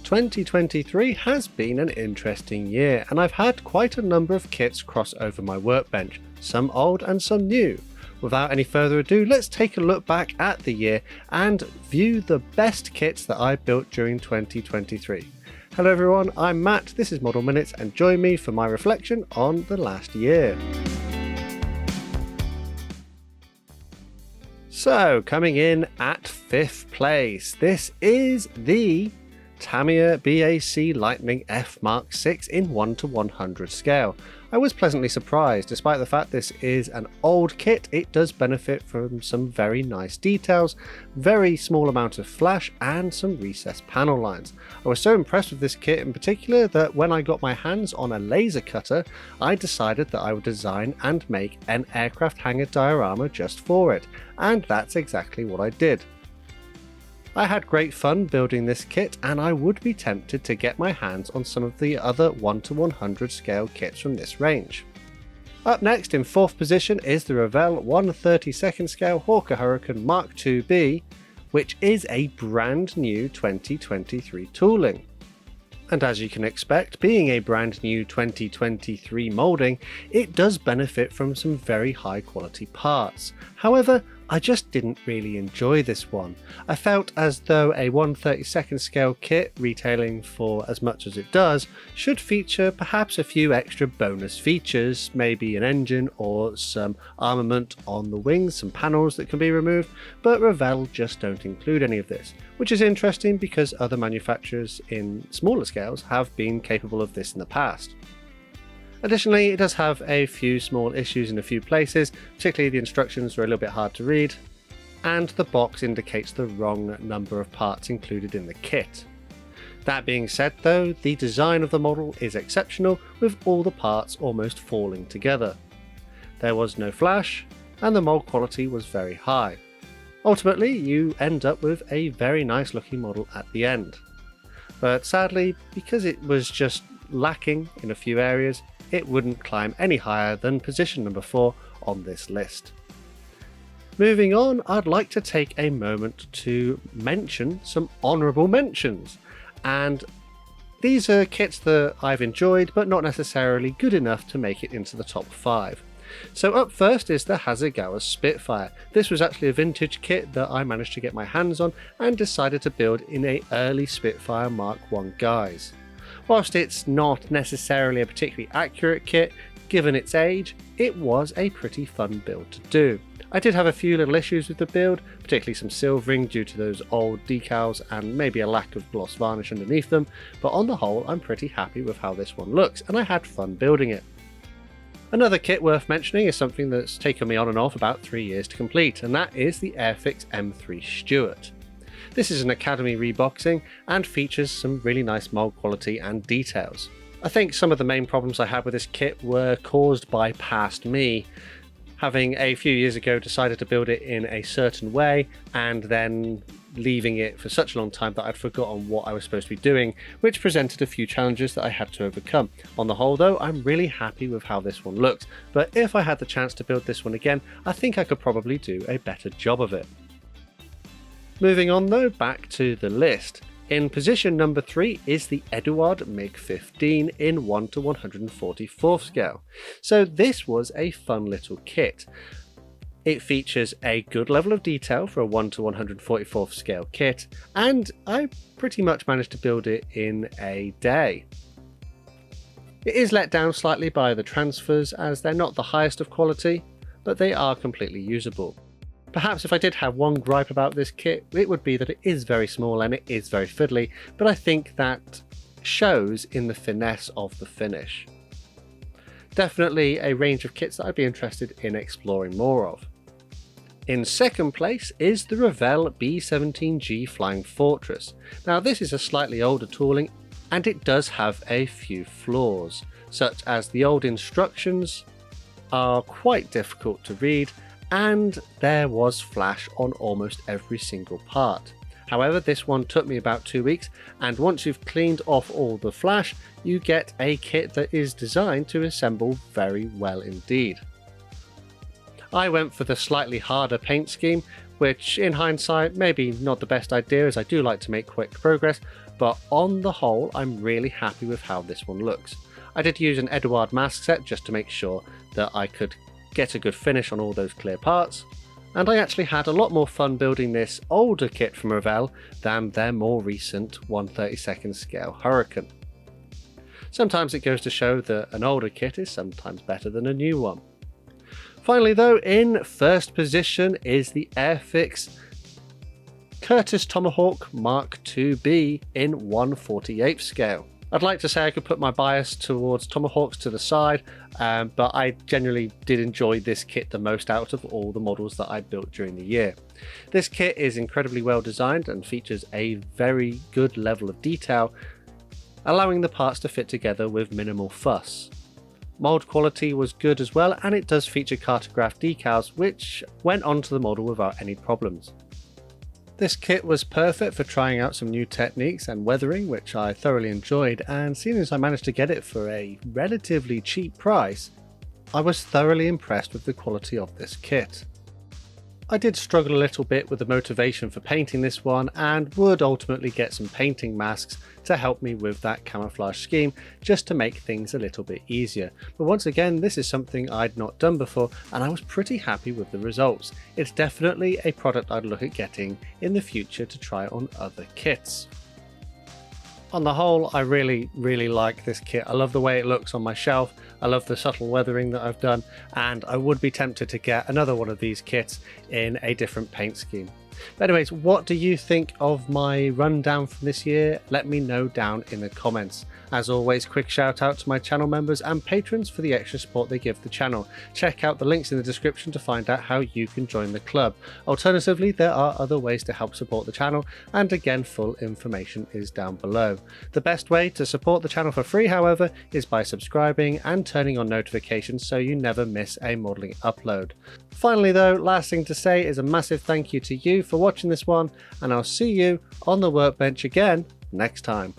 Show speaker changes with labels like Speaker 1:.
Speaker 1: 2023 has been an interesting year, and I've had quite a number of kits cross over my workbench, some old and some new. Without any further ado, let's take a look back at the year and view the best kits that I built during 2023. Hello everyone, I'm Matt, this is Model Minutes, and join me for my reflection on the last year. So, coming in at 5th place, this is the Tamiya BAC Lightning F Mark 6 in 1:100 scale. I was pleasantly surprised. Despite the fact this is an old kit, it does benefit from some very nice details, very small amount of flash, and some recessed panel lines. I was so impressed with this kit in particular that when I got my hands on a laser cutter, I decided that I would design and make an aircraft hangar diorama just for it, and that's exactly what I did. I had great fun building this kit, and I would be tempted to get my hands on some of the other 1:100 scale kits from this range. Up next in 4th position is the Revell 1/32 scale Hawker Hurricane Mark II-B, which is a brand new 2023 tooling. And as you can expect, being a brand new 2023 moulding, it does benefit from some very high quality parts. However, I just didn't really enjoy this one. I felt as though a 1/32 scale kit retailing for as much as it does should feature perhaps a few extra bonus features, maybe an engine or some armament on the wings, some panels that can be removed, but Revell just don't include any of this, which is interesting because other manufacturers in smaller scales have been capable of this in the past. Additionally, it does have a few small issues in a few places, particularly the instructions are a little bit hard to read, and the box indicates the wrong number of parts included in the kit. That being said though, the design of the model is exceptional, with all the parts almost falling together. There was no flash, and the mold quality was very high. Ultimately, you end up with a very nice looking model at the end. But sadly, because it was just lacking in a few areas, it wouldn't climb any higher than position number 4 on this list. Moving on, I'd like to take a moment to mention some honourable mentions, and these are kits that I've enjoyed but not necessarily good enough to make it into the top 5. So up first is the Hasegawa Spitfire. This was actually a vintage kit that I managed to get my hands on and decided to build in a early Spitfire Mark I guise. Whilst it's not necessarily a particularly accurate kit, given its age, it was a pretty fun build to do. I did have a few little issues with the build, particularly some silvering due to those old decals and maybe a lack of gloss varnish underneath them, but on the whole I'm pretty happy with how this one looks and I had fun building it. Another kit worth mentioning is something that's taken me on and off about 3 years to complete, and that is the airfix M3 Stuart. This is an Academy reboxing and features some really nice mold quality and details. I think some of the main problems I had with this kit were caused by past me, having a few years ago decided to build it in a certain way and then leaving it for such a long time that I'd forgotten what I was supposed to be doing, which presented a few challenges that I had to overcome. On the whole though, I'm really happy with how this one looks, but if I had the chance to build this one again, I think I could probably do a better job of it. Moving on though, back to the list. In position number 3 is the Eduard MiG-15 in 1:144 scale. So this was a fun little kit. It features a good level of detail for a 1:144 scale kit, and I pretty much managed to build it in a day. It is let down slightly by the transfers as they're not the highest of quality, but they are completely usable. Perhaps if I did have one gripe about this kit, it would be that it is very small and it is very fiddly, but I think that shows in the finesse of the finish. Definitely a range of kits that I'd be interested in exploring more of. In second place is the Revell B-17G Flying Fortress. Now this is a slightly older tooling and it does have a few flaws, such as the old instructions are quite difficult to read and there was flash on almost every single part. However, this one took me about 2 weeks, and once you've cleaned off all the flash, you get a kit that is designed to assemble very well indeed. I went for the slightly harder paint scheme, which in hindsight maybe not the best idea as I do like to make quick progress, but on the whole I'm really happy with how this one looks. I did use an Eduard mask set just to make sure that I could get a good finish on all those clear parts, and I actually had a lot more fun building this older kit from Revell than their more recent 1/32nd scale Hurricane. Sometimes it goes to show that an older kit is sometimes better than a new one. Finally though, in first position is the airfix Curtis Tomahawk Mark IIB in 1/48th scale. I'd like to say I could put my bias towards Tomahawks to the side, but I generally did enjoy this kit the most out of all the models that I built during the year. This kit is incredibly well designed and features a very good level of detail, allowing the parts to fit together with minimal fuss. Mold quality was good as well, and it does feature cartograph decals which went onto the model without any problems. This kit was perfect for trying out some new techniques and weathering, which I thoroughly enjoyed, and seeing as I managed to get it for a relatively cheap price, I was thoroughly impressed with the quality of this kit. I did struggle a little bit with the motivation for painting this one, and would ultimately get some painting masks to help me with that camouflage scheme just to make things a little bit easier. But once again, this is something I'd not done before and I was pretty happy with the results. It's definitely a product I'd look at getting in the future to try on other kits. On the whole, I really like this kit. I love the way it looks on my shelf. I love the subtle weathering that I've done, and I would be tempted to get another one of these kits in a different paint scheme. But anyways, what do you think of my rundown from this year? Let me know down in the comments. As always, quick shout out to my channel members and patrons for the extra support they give the channel. Check out the links in the description to find out how you can join the club. Alternatively, there are other ways to help support the channel, and again, full information is down below. The best way to support the channel for free, however, is by subscribing and turning on notifications so you never miss a modelling upload. Finally though, last thing to say is a massive thank you to you for watching this one, and I'll see you on the workbench again next time.